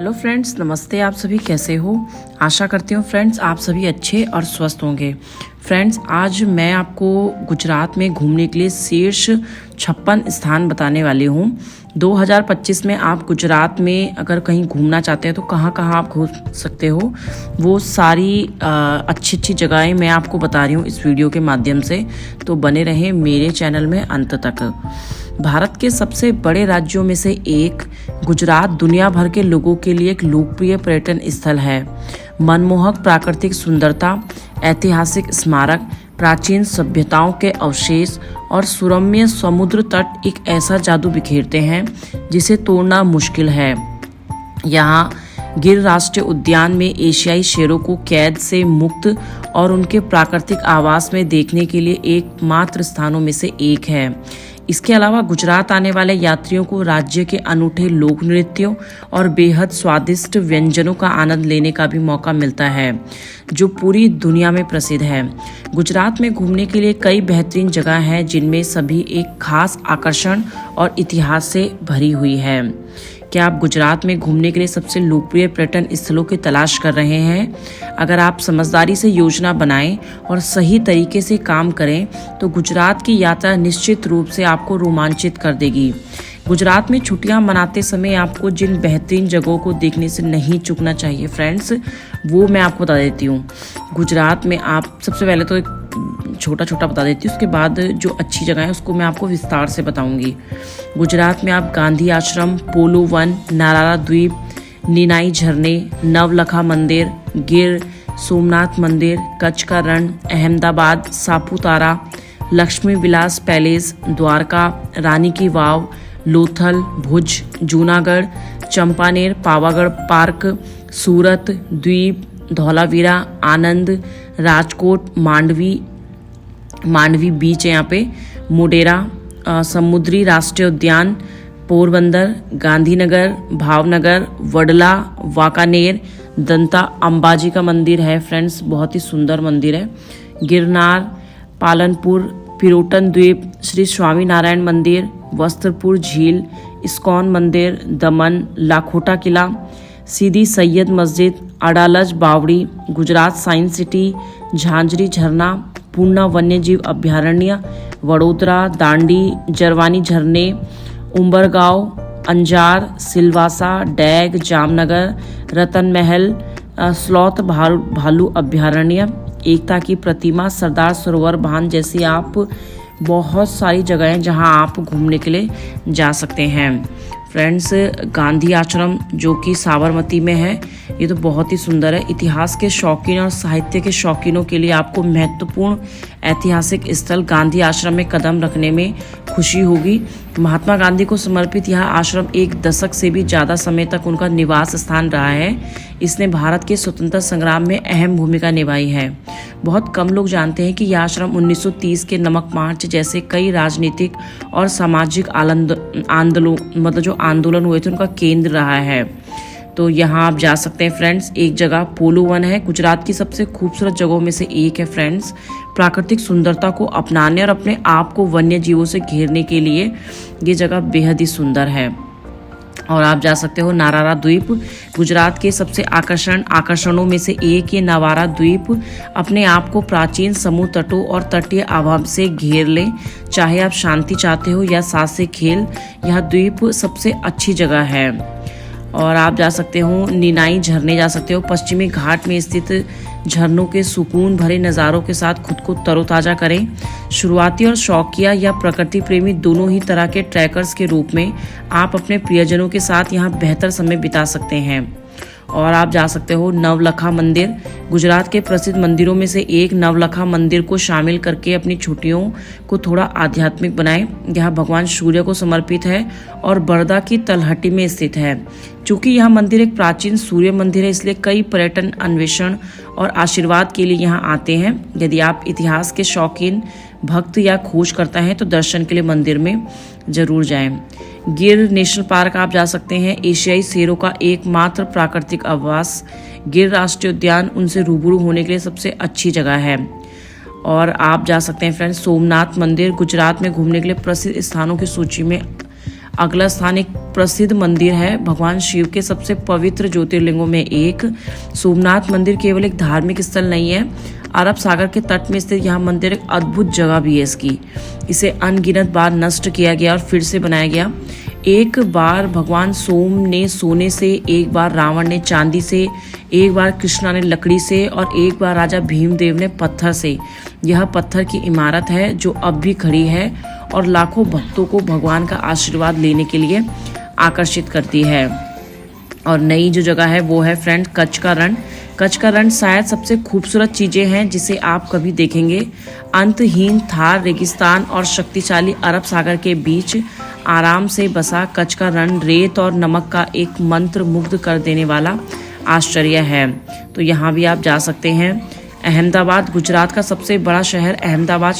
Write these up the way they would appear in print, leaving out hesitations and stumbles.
Hello friends, नमस्ते। आप सभी कैसे हो? आशा करती हूँ फ्रेंड्स आप सभी अच्छे और स्वस्थ होंगे। फ्रेंड्स, आज मैं आपको गुजरात में घूमने के लिए शीर्ष 56 स्थान बताने वाली हूँ। 2025 में आप गुजरात में अगर कहीं घूमना चाहते हैं तो कहाँ कहाँ आप घूम सकते हो, वो सारी अच्छी अच्छी जगहें मैं आपको बता रही हूँ इस वीडियो के माध्यम से। तो बने रहें मेरे चैनल में अंत तक। भारत के सबसे बड़े राज्यों में से एक गुजरात दुनिया भर के लोगों के लिए एक लोकप्रिय पर्यटन स्थल है। मनमोहक प्राकृतिक सुंदरता, ऐतिहासिक स्मारक, प्राचीन सभ्यताओं के अवशेष और सुरम्य समुद्र तट एक ऐसा जादू बिखेरते हैं जिसे तोड़ना मुश्किल है। यहाँ गिर राष्ट्रीय उद्यान में एशियाई शेरों को कैद से मुक्त और उनके प्राकृतिक आवास में देखने के लिए एकमात्र स्थानों में से एक है। इसके अलावा गुजरात आने वाले यात्रियों को राज्य के अनूठे लोक नृत्यों और बेहद स्वादिष्ट व्यंजनों का आनंद लेने का भी मौका मिलता है, जो पूरी दुनिया में प्रसिद्ध है। गुजरात में घूमने के लिए कई बेहतरीन जगह हैं, जिनमें सभी एक खास आकर्षण और इतिहास से भरी हुई है। क्या आप गुजरात में घूमने के लिए सबसे लोकप्रिय पर्यटन स्थलों की तलाश कर रहे हैं? अगर आप समझदारी से योजना बनाएं और सही तरीके से काम करें तो गुजरात की यात्रा निश्चित रूप से आपको रोमांचित कर देगी। गुजरात में छुट्टियां मनाते समय आपको जिन बेहतरीन जगहों को देखने से नहीं चूकना चाहिए फ्रेंड्स, वो मैं आपको बता देती हूँ। गुजरात में आप सबसे पहले तो एक छोटा छोटा बता देती हूँ, उसके बाद जो अच्छी जगह है उसको मैं आपको विस्तार से बताऊंगी। गुजरात में आप गांधी आश्रम, पोलो वन, नारारा द्वीप, नीनाई झरने, नवलखा मंदिर, गिर सोमनाथ मंदिर, कच्छ का रण, अहमदाबाद, सापुतारा, लक्ष्मी विलास पैलेस, द्वारका, रानी की वाव, लोथल, भुज, जूनागढ़, चंपानेर, पावागढ़ पार्क, सूरत, द्वीप, धौलावीरा, आनंद, राजकोट, मांडवी बीच है यहाँ पे, मोडेरा समुद्री राष्ट्रीय उद्यान, पोरबंदर, गांधीनगर, भावनगर, वडला, वाकानेर, दंता अंबाजी का मंदिर है फ्रेंड्स, बहुत ही सुंदर मंदिर है, गिरनार, पालनपुर, पिरोटन द्वीप, श्री स्वामी नारायण मंदिर, वस्त्रपुर झील, इस्कॉन मंदिर, दमन, लाखोटा किला, सीदी सैयद मस्जिद, अडालज बावड़ी, गुजरात साइंस सिटी, झांझरी झरना, पूर्णा वन्यजीव अभ्यारण्य, वडोदरा, दांडी, जरवानी झरने, उम्बरगांव, अंजार, सिलवासा, डैग, जामनगर, रतन महल, स्लॉथ भालू अभ्यारण्य, एकता की प्रतिमा, सरदार सरोवर बांध जैसी आप बहुत सारी जगह हैं जहां आप घूमने के लिए जा सकते हैं। फ्रेंड्स, गांधी आश्रम जो कि साबरमती में है, ये तो बहुत ही सुंदर है। इतिहास के शौकीन और साहित्य के शौकीनों के लिए आपको महत्वपूर्ण ऐतिहासिक स्थल गांधी आश्रम में कदम रखने में खुशी होगी। महात्मा गांधी को समर्पित यह आश्रम एक दशक से भी ज़्यादा समय तक उनका निवास स्थान रहा है। इसने भारत के स्वतंत्रता संग्राम में अहम भूमिका निभाई है। बहुत कम लोग जानते हैं कि यह आश्रम 1930 के नमक मार्च जैसे कई राजनीतिक और सामाजिक आंदोलन हुए थे उनका केंद्र रहा है। तो यहाँ आप जा सकते हैं फ्रेंड्स। एक जगह पोलो वन है, गुजरात की सबसे खूबसूरत जगहों में से एक है फ्रेंड्स। प्राकृतिक सुंदरता को अपनाने और अपने आप को वन्य जीवों से घेरने के लिए ये जगह बेहद ही सुंदर है। और आप जा सकते हो नारारा द्वीप, गुजरात के सबसे आकर्षणों में से एक ये नारारा द्वीप अपने आप को प्राचीन समुद्र तटों और तटीय आभास से घेर ले। चाहे आप शांति चाहते हो या साहसिक खेल, यह द्वीप सबसे अच्छी जगह है। और आप जा सकते हो नीनाई झरने जा सकते हो। पश्चिमी घाट में स्थित झरनों के सुकून भरे नज़ारों के साथ खुद को तरोताज़ा करें। शुरुआती और शौकिया या प्रकृति प्रेमी दोनों ही तरह के ट्रैकर्स के रूप में आप अपने प्रियजनों के साथ यहाँ बेहतर समय बिता सकते हैं। और आप जा सकते हो नवलखा मंदिर, गुजरात के प्रसिद्ध मंदिरों में से एक नवलखा मंदिर को शामिल करके अपनी छुट्टियों को थोड़ा आध्यात्मिक बनाएं। यह भगवान सूर्य को समर्पित है और बड़दा की तलहटी में स्थित है। चूंकि यह मंदिर एक प्राचीन सूर्य मंदिर है, इसलिए कई पर्यटन अन्वेषण और आशीर्वाद के लिए यहाँ आते हैं। यदि आप इतिहास के शौकीन भक्त या खोज करता है तो दर्शन के लिए मंदिर में जरूर जाएं। गिर नेशनल पार्क आप जा सकते हैं, एशियाई शेरों का एकमात्र प्राकृतिक आवास। गिर राष्ट्रीय उद्यान उनसे रूबरू होने के लिए सबसे अच्छी जगह है। और आप जा सकते हैं फ्रेंड्स सोमनाथ मंदिर, गुजरात में घूमने के लिए प्रसिद्ध स्थानों की सूची में अगला स्थान एक प्रसिद्ध मंदिर है भगवान शिव के सबसे पवित्र ज्योतिर्लिंगों में एक। सोमनाथ मंदिर केवल एक धार्मिक स्थल नहीं है, अरब सागर के तट में स्थित यह मंदिर एक अद्भुत जगह भी है इसकी। इसे अनगिनत बार नष्ट किया गया और फिर से बनाया गया। एक बार भगवान सोम ने सोने से, एक बार रावण ने चांदी से, एक बार कृष्णा ने लकड़ी से और एक बार राजा भीमदेव ने पत्थर से। यह पत्थर की इमारत है जो अब भी खड़ी है और लाखों भक्तों को भगवान का आशीर्वाद लेने के लिए आकर्षित करती है। और नई जो जगह है वो है फ्रेंड कच्छ का रण। कच्छ का रण शायद सबसे खूबसूरत चीजें हैं जिसे आप कभी देखेंगे। अंतहीन थार रेगिस्तान और शक्तिशाली अरब सागर के बीच आराम से बसा कच्छ का रण रेत और नमक का एक मंत्र मुग्ध कर देने वाला आश्चर्य है। तो यहाँ भी आप जा सकते हैं। अहमदाबाद गुजरात का सबसे बड़ा शहर अहमदाबाद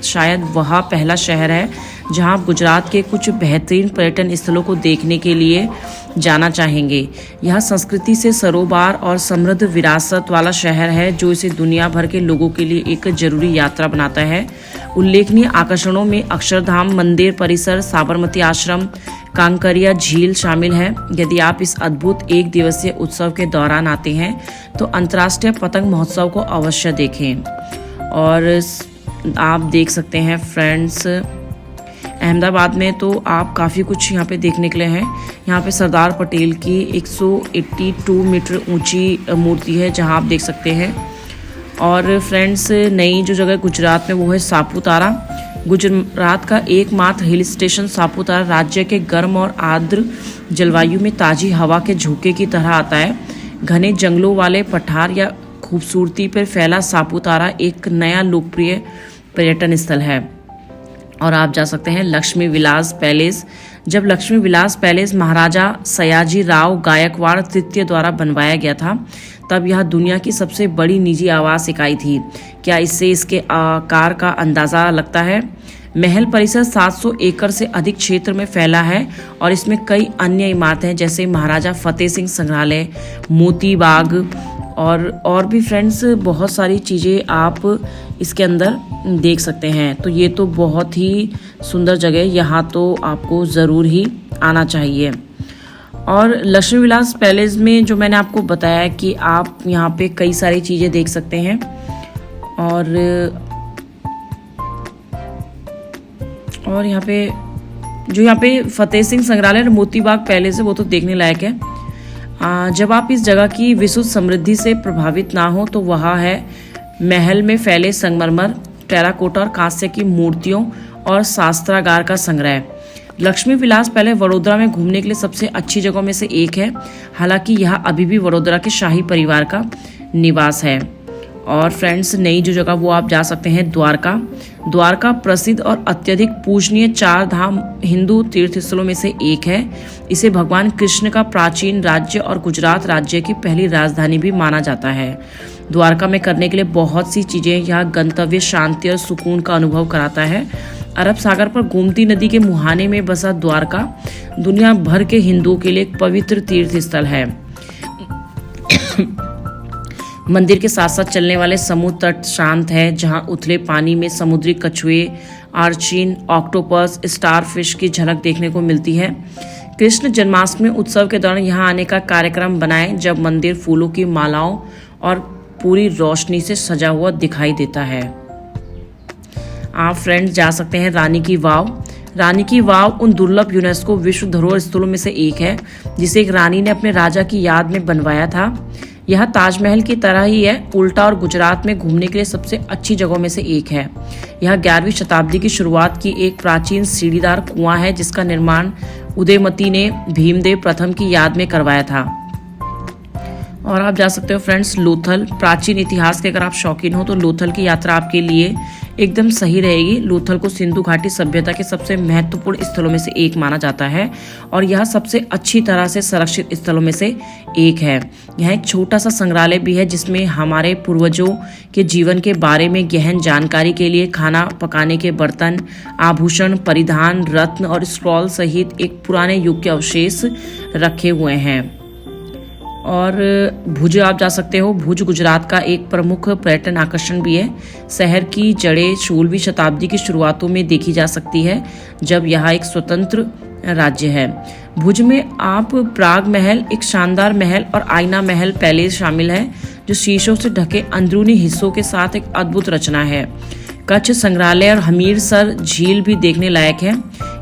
शायद वह पहला शहर है जहां आप गुजरात के कुछ बेहतरीन पर्यटन स्थलों को देखने के लिए जाना चाहेंगे। यह संस्कृति से सरोबार और समृद्ध विरासत वाला शहर है जो इसे दुनिया भर के लोगों के लिए एक जरूरी यात्रा बनाता है। उल्लेखनीय आकर्षणों में अक्षरधाम मंदिर परिसर, साबरमती आश्रम, कांकरिया झील शामिल है। यदि आप इस अद्भुत एक दिवसीय उत्सव के दौरान आते हैं तो अंतर्राष्ट्रीय पतंग महोत्सव को अवश्य देखें। और आप देख सकते हैं फ्रेंड्स अहमदाबाद में तो आप काफ़ी कुछ यहाँ पे देखने के लिए हैं। यहाँ पे सरदार पटेल की 182 मीटर ऊंची मूर्ति है जहाँ आप देख सकते हैं। और फ्रेंड्स नई जो जगह गुजरात में वो है सापुतारा। गुजरात का एकमात्र हिल स्टेशन सापुतारा राज्य के गर्म और आर्द्र जलवायु में ताज़ी हवा के झोंके की तरह आता है। घने जंगलों वाले पठार या खूबसूरती पर फैला सापुतारा एक नया लोकप्रिय पर्यटन स्थल है। और आप जा सकते हैं लक्ष्मी विलास पैलेस। जब लक्ष्मी विलास पैलेस महाराजा सयाजी राव गायकवाड़ तृतीय द्वारा बनवाया गया था तब यह दुनिया की सबसे बड़ी निजी आवास इकाई थी। क्या इससे इसके आकार का अंदाज़ा लगता है? महल परिसर 700 एकड़ से अधिक क्षेत्र में फैला है और इसमें कई अन्य इमारतें हैं जैसे महाराजा फतेह सिंह संग्रहालय, मोती बाग और भी फ्रेंड्स बहुत सारी चीज़ें आप इसके अंदर देख सकते हैं। तो ये तो बहुत ही सुंदर जगह, यहाँ तो आपको ज़रूर ही आना चाहिए। और लक्ष्मी विलास पैलेस में जो मैंने आपको बताया कि आप यहाँ पे कई सारी चीज़ें देख सकते हैं। और यहाँ पे फतेह सिंह संग्रहालय और मोती बाग पैलेस है वो तो देखने लायक है। जब आप इस जगह की विशुद्ध समृद्धि से प्रभावित ना हो तो वह है महल में फैले संगमरमर, टेराकोटा और कांस्य की मूर्तियों और शास्त्रागार का संग्रह। लक्ष्मी विलास पहले वडोदरा में घूमने के लिए सबसे अच्छी जगहों में से एक है। हालांकि यह अभी भी वडोदरा के शाही परिवार का निवास है। और फ्रेंड्स नई जो जगह वो आप जा सकते हैं द्वारका। द्वारका प्रसिद्ध और अत्यधिक पूजनीय 4 धाम हिंदू तीर्थ स्थलों में से एक है। इसे भगवान कृष्ण का प्राचीन राज्य और गुजरात राज्य की पहली राजधानी भी माना जाता है। द्वारका में करने के लिए बहुत सी चीजें, यह गंतव्य शांति और सुकून का अनुभव कराता है। अरब सागर पर गोमती नदी के मुहाने में बसा द्वारका दुनिया भर के हिंदुओं के लिए एक पवित्र तीर्थ स्थल है। मंदिर के साथ साथ चलने वाले समुद्र तट शांत है जहां उथले पानी में समुद्री कछुए, आर्चिन, ऑक्टोपस, स्टारफिश की झलक देखने को मिलती है। कृष्ण जन्माष्टमी उत्सव के दौरान यहां आने का कार्यक्रम बनाएं जब मंदिर फूलों की मालाओं और पूरी रोशनी से सजा हुआ दिखाई देता है। आप फ्रेंड्स जा सकते हैं रानी की वाव। रानी की वाव उन दुर्लभ यूनेस्को विश्व धरोहर स्थलों में से एक है जिसे एक रानी ने अपने राजा की याद में बनवाया था। यह ताजमहल की तरह ही है, उल्टा, और गुजरात में घूमने के लिए सबसे अच्छी जगहों में से एक है। यह 11वीं शताब्दी की शुरुआत की एक प्राचीन सीढ़ीदार कुआं है जिसका निर्माण उदयमती ने भीमदेव प्रथम की याद में करवाया था। और आप जा सकते हो फ्रेंड्स लोथल। प्राचीन इतिहास के अगर आप शौकीन हो तो लोथल की यात्रा आपके लिए एकदम सही रहेगी। लोथल को सिंधु घाटी सभ्यता के सबसे महत्वपूर्ण स्थलों में से एक माना जाता है और यह सबसे अच्छी तरह से संरक्षित स्थलों में से एक है। यह एक छोटा सा संग्रहालय भी है जिसमें हमारे पूर्वजों के जीवन के बारे में गहन जानकारी के लिए खाना पकाने के बर्तन, आभूषण, परिधान, रत्न और स्क्रॉल सहित एक पुराने युग के अवशेष रखे हुए हैं। और भुज आप जा सकते हो। भुज गुजरात का एक प्रमुख पर्यटन आकर्षण भी है। शहर की जड़ें 16वीं शताब्दी की शुरुआतों में देखी जा सकती है जब यह एक स्वतंत्र राज्य है। भुज में आप प्राग महल, एक शानदार महल और आईना महल पैलेस शामिल है जो शीशों से ढके अंदरूनी हिस्सों के साथ एक अद्भुत रचना है। कच्छ संग्रहालय और हमीरसर झील भी देखने लायक है।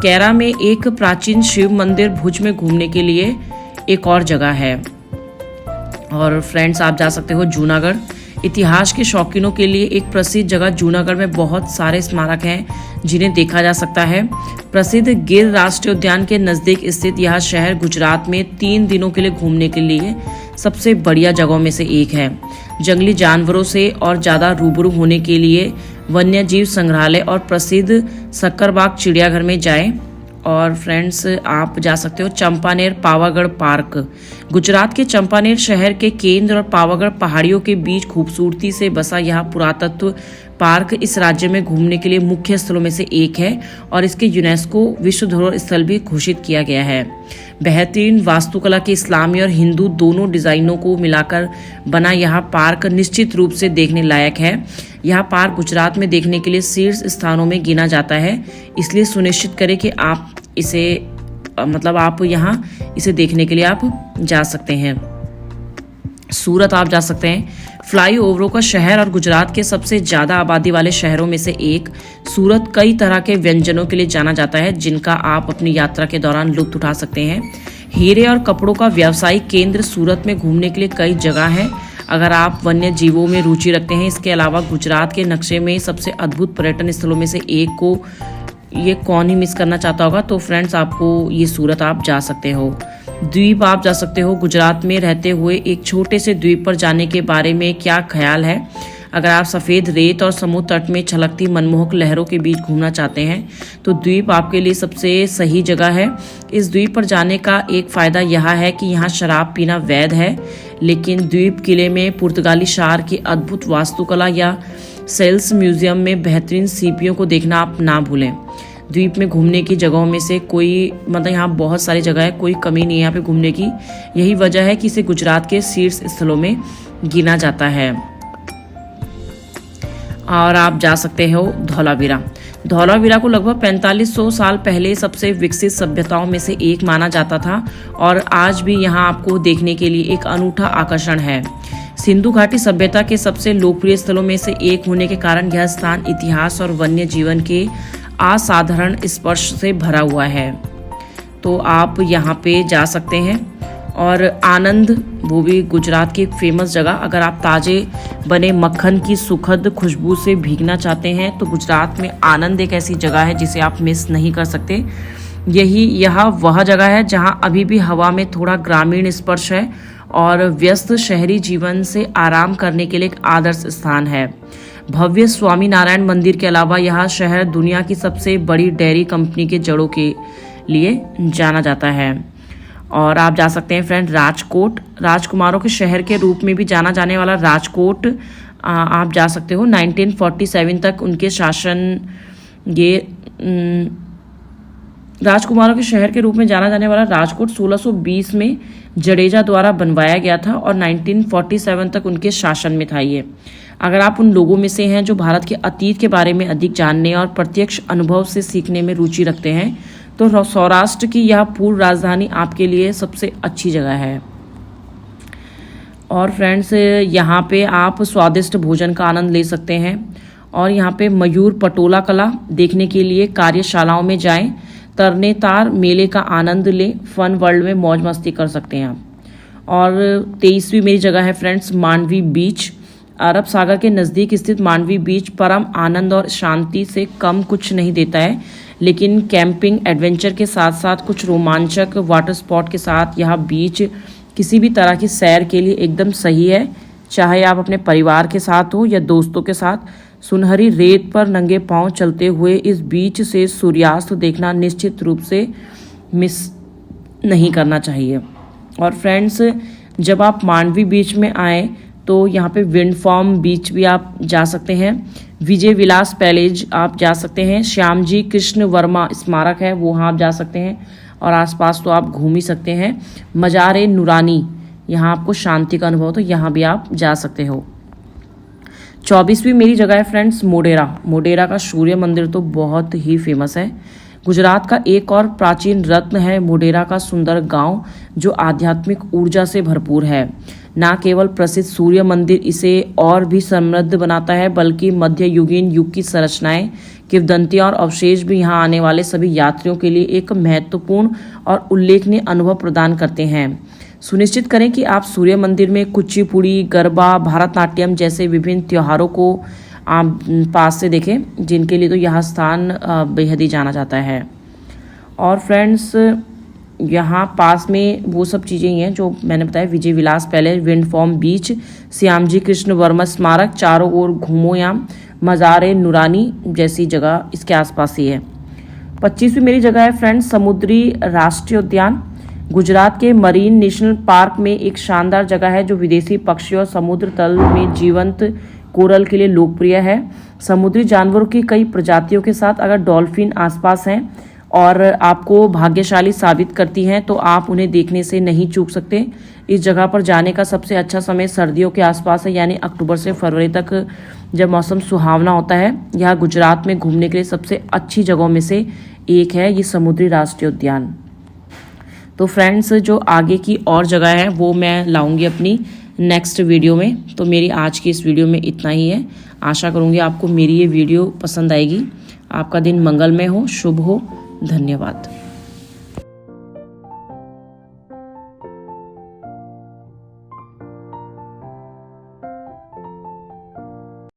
कैरा में एक प्राचीन शिव मंदिर भुज में घूमने के लिए एक और जगह है। और फ्रेंड्स आप जा सकते हो जूनागढ़। इतिहास के शौकीनों के लिए एक प्रसिद्ध जगह जूनागढ़ में बहुत सारे स्मारक हैं जिन्हें देखा जा सकता है। प्रसिद्ध गिर राष्ट्रीय उद्यान के नज़दीक स्थित यह शहर गुजरात में 3 दिनों के लिए घूमने के लिए सबसे बढ़िया जगहों में से एक है। जंगली जानवरों से और ज़्यादा रूबरू होने के लिए वन्य जीव संग्रहालय और प्रसिद्ध सक्करबाग चिड़ियाघर में जाएं। और फ्रेंड्स आप जा सकते हो चंपानेर पावागढ़ पार्क। गुजरात के चंपानेर शहर के केंद्र और पावागढ़ पहाड़ियों के बीच खूबसूरती से बसा यह पुरातत्व पार्क इस राज्य में घूमने के लिए मुख्य स्थलों में से एक है और इसके यूनेस्को विश्व धरोहर स्थल भी घोषित किया गया है। बेहतरीन वास्तुकला के इस्लामी और हिंदू दोनों डिजाइनों को मिलाकर बना यह पार्क निश्चित रूप से देखने लायक है। यह पार्क गुजरात में देखने के लिए शीर्ष स्थानों में गिना जाता है, इसलिए सुनिश्चित करें कि आप इसे आप यहाँ इसे देखने के लिए आप जा सकते हैं। सूरत आप जा सकते हैं। फ्लाईओवरों का शहर और गुजरात के सबसे ज्यादा आबादी वाले शहरों में से एक सूरत कई तरह के व्यंजनों के लिए जाना जाता है जिनका आप अपनी यात्रा के दौरान लुत्फ उठा सकते हैं। हीरे और कपड़ों का व्यावसायिक केंद्र सूरत में घूमने के लिए कई जगह है अगर आप वन्य जीवों में रुचि रखते हैं। इसके अलावा गुजरात के नक्शे में सबसे अद्भुत पर्यटन स्थलों में से एक को ये कौन ही मिस करना चाहता होगा, तो फ्रेंड्स आपको ये सूरत आप जा सकते हो। द्वीप आप जा सकते हो। गुजरात में रहते हुए एक छोटे से द्वीप पर जाने के बारे में क्या ख्याल है? अगर आप सफ़ेद रेत और समुद्र तट में छलकती मनमोहक लहरों के बीच घूमना चाहते हैं तो द्वीप आपके लिए सबसे सही जगह है। इस द्वीप पर जाने का एक फ़ायदा यह है कि यहाँ शराब पीना वैध है, लेकिन द्वीप किले में पुर्तगाली शार की अद्भुत वास्तुकला या सेल्स म्यूजियम में बेहतरीन सीपियों को देखना आप ना भूलें। द्वीप में घूमने की जगहों में से कोई यहाँ बहुत सारी जगह है, कोई कमी नहीं है यहाँ पे घूमने की। यही वजह है कि इसे गुजरात के शीर्ष स्थलों में गिना जाता है। और आप जा सकते हो धौलावीरा। धौलावीरा को लगभग 4500 साल पहले सबसे विकसित सभ्यताओं में से एक माना जाता था और आज भी यहाँ आपको देखने के लिए एक अनूठा आकर्षण है। सिंधु घाटी सभ्यता के सबसे लोकप्रिय स्थलों में से एक होने के कारण यह स्थान इतिहास और वन्य जीवन के असाधारण स्पर्श से भरा हुआ है, तो आप यहाँ पे जा सकते हैं। और आनंद, वो भी गुजरात की एक फेमस जगह। अगर आप ताजे बने मक्खन की सुखद खुशबू से भीगना चाहते हैं तो गुजरात में आनंद एक ऐसी जगह है जिसे आप मिस नहीं कर सकते। यह वह जगह है जहाँ अभी भी हवा में थोड़ा ग्रामीण स्पर्श है और व्यस्त शहरी जीवन से आराम करने के लिए एक आदर्श स्थान है। भव्य स्वामी नारायण मंदिर के अलावा यह शहर दुनिया की सबसे बड़ी डेयरी कंपनी के जड़ों के लिए जाना जाता है। और आप जा सकते हैं फ्रेंड राजकोट। राजकुमारों के शहर के रूप में भी जाना जाने वाला राजकोट आप जा सकते हो। 1947 तक उनके शासन राजकुमारों के शहर के रूप में जाना जाने वाला राजकोट 1620 में जडेजा द्वारा बनवाया गया था और 1947 तक उनके शासन में था ये। अगर आप उन लोगों में से हैं जो भारत के अतीत के बारे में अधिक जानने और प्रत्यक्ष अनुभव से सीखने में रुचि रखते हैं तो सौराष्ट्र की यह पूर्व राजधानी आपके लिए सबसे अच्छी जगह है। और फ्रेंड्स यहाँ पे आप स्वादिष्ट भोजन का आनंद ले सकते हैं और यहाँ पे मयूर पटोला कला देखने के लिए कार्यशालाओं में जाएं। तरनेतार मेले का आनंद लें। फन वर्ल्ड में मौज मस्ती कर सकते हैं आप। और 23वीं मेरी जगह है फ्रेंड्स मांडवी बीच। अरब सागर के नज़दीक स्थित मांडवी बीच परम आनंद और शांति से कम कुछ नहीं देता है, लेकिन कैंपिंग एडवेंचर के साथ साथ कुछ रोमांचक वाटर स्पॉट के साथ यह बीच किसी भी तरह की सैर के लिए एकदम सही है। चाहे आप अपने परिवार के साथ हो या दोस्तों के साथ, सुनहरी रेत पर नंगे पांव चलते हुए इस बीच से सूर्यास्त देखना निश्चित रूप से मिस नहीं करना चाहिए। और फ्रेंड्स जब आप मांडवी बीच में आए तो यहाँ पे विंड फार्म बीच भी आप जा सकते हैं। विजय विलास पैलेज आप जा सकते हैं। श्यामजी कृष्ण वर्मा स्मारक है वो वहाँ आप जा सकते हैं और आसपास तो आप घूम ही सकते हैं। मज़ार-ए नूरानी, यहाँ आपको शांति का अनुभव, तो यहाँ भी आप जा सकते हो। 24वीं मेरी जगह है फ्रेंड्स मोढेरा। मोढेरा का सूर्य मंदिर तो बहुत ही फेमस है। गुजरात का एक और प्राचीन रत्न है मोढेरा का सुंदर गांव, जो आध्यात्मिक ऊर्जा से भरपूर है। न केवल प्रसिद्ध सूर्य मंदिर इसे और भी समृद्ध बनाता है, बल्कि मध्ययुगीन युग की संरचनाएं, किंवदंतियां और अवशेष भी यहाँ आने वाले सभी यात्रियों के लिए एक महत्वपूर्ण और उल्लेखनीय अनुभव प्रदान करते हैं। सुनिश्चित करें कि आप सूर्य मंदिर में कुचिपुड़ी, गरबा, भारतनाट्यम जैसे विभिन्न त्योहारों को आप पास से देखें, जिनके लिए तो यह स्थान बेहद ही जाना जाता है। और फ्रेंड्स, यहाँ पास में वो सब चीज़ें ही हैं जो मैंने बताया, Vijay Vilas palace, wind farm बीच, श्यामजी कृष्ण वर्मा स्मारक, चारों ओर घूमो, यहाँ मज़ार नूरानी जैसी जगह इसके आसपास ही है। 25वीं मेरी जगह है फ्रेंड्स, समुद्री राष्ट्रीय उद्यान। गुजरात के मरीन नेशनल पार्क में एक शानदार जगह है जो विदेशी पक्षियों और समुद्र तल में जीवंत कोरल के लिए लोकप्रिय है। समुद्री जानवरों की कई प्रजातियों के साथ अगर डॉल्फिन आसपास हैं और आपको भाग्यशाली साबित करती हैं, तो आप उन्हें देखने से नहीं चूक सकते। इस जगह पर जाने का सबसे अच्छा समय सर्दियों के आसपास है, यानी अक्टूबर से फरवरी तक, जब मौसम सुहावना होता है। यह गुजरात में घूमने के लिए सबसे अच्छी जगहों में से एक है, ये समुद्री राष्ट्रीय उद्यान। तो फ्रेंड्स, जो आगे की और जगह है वो मैं लाऊंगी अपनी नेक्स्ट वीडियो में। तो मेरी आज की इस वीडियो में इतना ही है। आशा करूँगी आपको मेरी ये वीडियो पसंद आएगी। आपका दिन मंगलमय हो, शुभ हो। धन्यवाद।